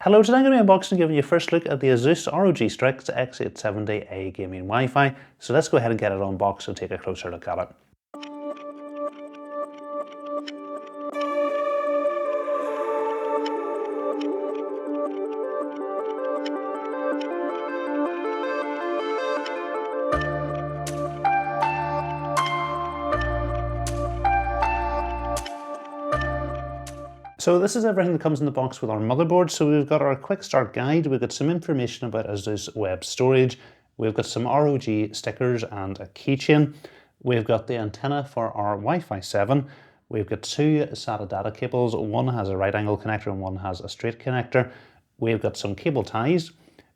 Hello, today I'm going to be unboxing and giving you a first look at the ASUS ROG Strix X870-A gaming Wi-Fi. So let's go ahead and get it unboxed and take a closer look at it. So this is everything that comes in the box with our motherboard. So we've got our quick start guide, we've got some information about ASUS web storage, we've got some ROG stickers and a keychain, we've got the antenna for our Wi-Fi 7, we've got two SATA data cables, one has a right angle connector and one has a straight connector, we've got some cable ties,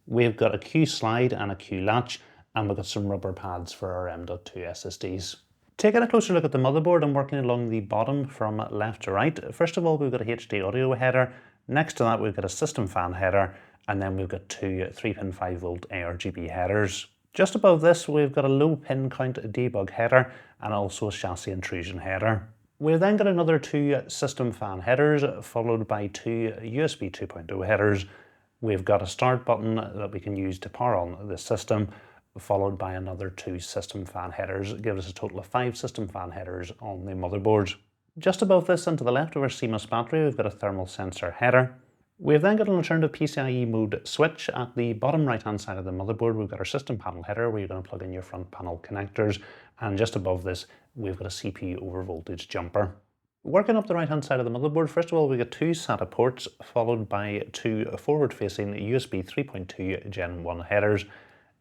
we've got a Q slide and a Q latch, and we've got some rubber pads for our M.2 SSDs. Taking a closer look at the motherboard and working along the bottom from left to right. First of all, we've got a HD audio header. Next to that, we've got a system fan header, and then we've got two 3-pin 5-volt ARGB headers. Just above this, we've got a low pin count debug header and also a chassis intrusion header. We've then got another two system fan headers, followed by two USB 2.0 headers. We've got a start button that we can use to power on the system, followed by another two system fan headers, giving us a total of 5 system fan headers on the motherboard. Just above this and to the left of our CMOS battery, we've got a thermal sensor header. We've then got an alternative PCIe mode switch. At the bottom right hand side of the motherboard, we've got our system panel header where you're going to plug in your front panel connectors, and just above this, we've got a CPU over voltage jumper. Working up the right hand side of the motherboard, first of all, we get two SATA ports, followed by two forward facing USB 3.2 Gen 1 headers.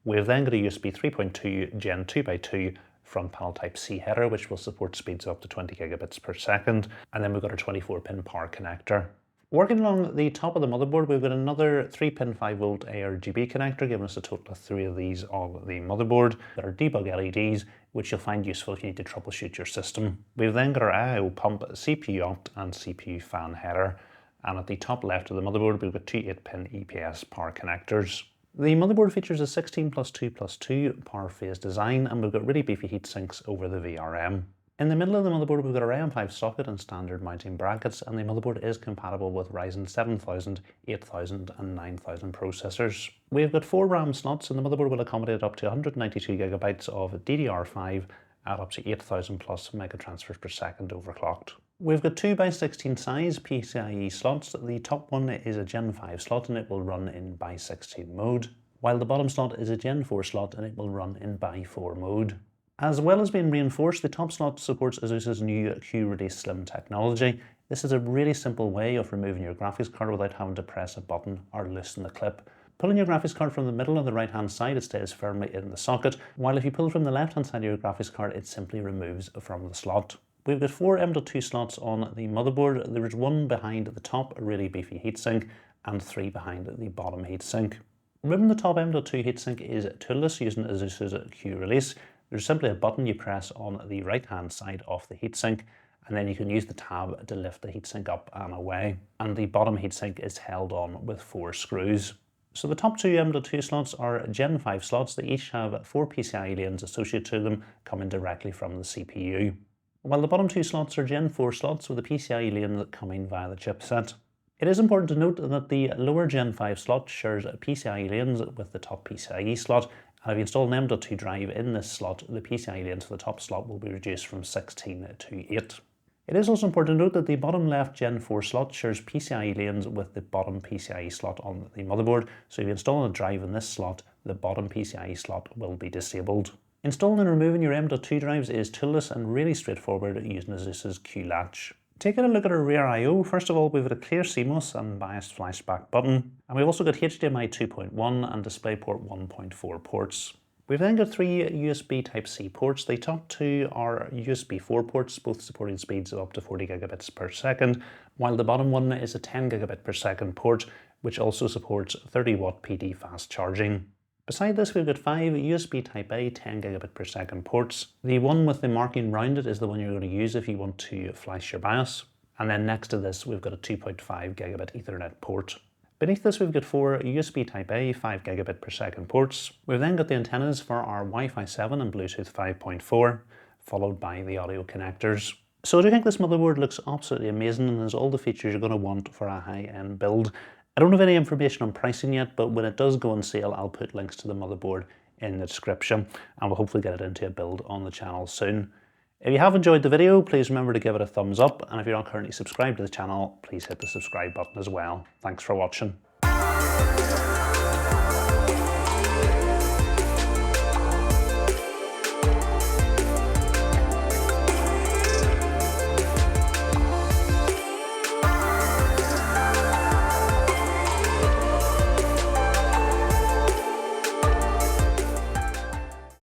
We've then got a USB 3.2 Gen 2x2 front panel type C header, which will support speeds up to 20 gigabits per second. And then we've got our 24-pin power connector. Working along the top of the motherboard, we've got another 3-pin 5-volt ARGB connector, giving us a total of 3 of these on the motherboard. We've got our debug LEDs, which you'll find useful if you need to troubleshoot your system. We've then got our I/O pump, CPU opt, and CPU fan header. And at the top left of the motherboard, we've got two 8-pin EPS power connectors. The motherboard features a 16+2+2 power phase design, and we've got really beefy heat sinks over the VRM. In the middle of the motherboard, we've got a RAM5 socket and standard mounting brackets, and the motherboard is compatible with Ryzen 7000, 8000 and 9000 processors. We've got 4 RAM slots, and the motherboard will accommodate up to 192 gigabytes of DDR5 at up to 8000 plus megatransfers per second overclocked. We've got 2x16 size PCIe slots. The top one is a Gen 5 slot and it will run in x16 mode, while the bottom slot is a Gen 4 slot and it will run in x4 mode. As well as being reinforced, the top slot supports ASUS's new Q-Release Slim technology. This is a really simple way of removing your graphics card without having to press a button or loosen the clip. Pulling your graphics card from the middle on the right hand side, it stays firmly in the socket, while if you pull from the left hand side of your graphics card, it simply removes from the slot. We've got 4 M.2 slots on the motherboard. There is one behind the top, a really beefy heatsink, and 3 behind the bottom heatsink. Removing the top M.2 heatsink is toolless using ASUS's Q-Release. There's simply a button you press on the right hand side of the heatsink, and then you can use the tab to lift the heatsink up and away. And the bottom heatsink is held on with 4 screws. So the top 2 M.2 slots are Gen 5 slots. They each have 4 PCIe lanes associated to them, coming directly from the CPU. While the bottom 2 slots are Gen 4 slots with a PCIe lane coming via the chipset. It is important to note that the lower Gen 5 slot shares PCIe lanes with the top PCIe slot, and if you install an M.2 drive in this slot, the PCIe lanes for the top slot will be reduced from 16 to 8. It is also important to note that the bottom left Gen 4 slot shares PCIe lanes with the bottom PCIe slot on the motherboard, so if you install a drive in this slot, the bottom PCIe slot will be disabled. Installing and removing your M.2 drives is toolless and really straightforward using ASUS's Q latch. Taking a look at our rear I/O, first of all we've got a clear CMOS and biased flashback button, and we've also got HDMI 2.1 and DisplayPort 1.4 ports. We've then got 3 USB Type-C ports. The top 2 are USB 4 ports, both supporting speeds of up to 40 gigabits per second, while the bottom one is a 10 gigabit per second port, which also supports 30 watt PD fast charging. Beside this, we've got 5 USB Type-A 10 gigabit per second ports. The one with the marking round it is the one you're going to use if you want to flash your BIOS. And then next to this, we've got a 2.5 gigabit Ethernet port. Beneath this, we've got 4 USB Type-A 5 gigabit per second ports. We've then got the antennas for our Wi-Fi 7 and Bluetooth 5.4, followed by the audio connectors. So I do think this motherboard looks absolutely amazing and has all the features you're going to want for a high-end build. I don't have any information on pricing yet, but when it does go on sale, I'll put links to the motherboard in the description, and we'll hopefully get it into a build on the channel soon. If you have enjoyed the video, please remember to give it a thumbs up, and if you're not currently subscribed to the channel, please hit the subscribe button as well. Thanks for watching.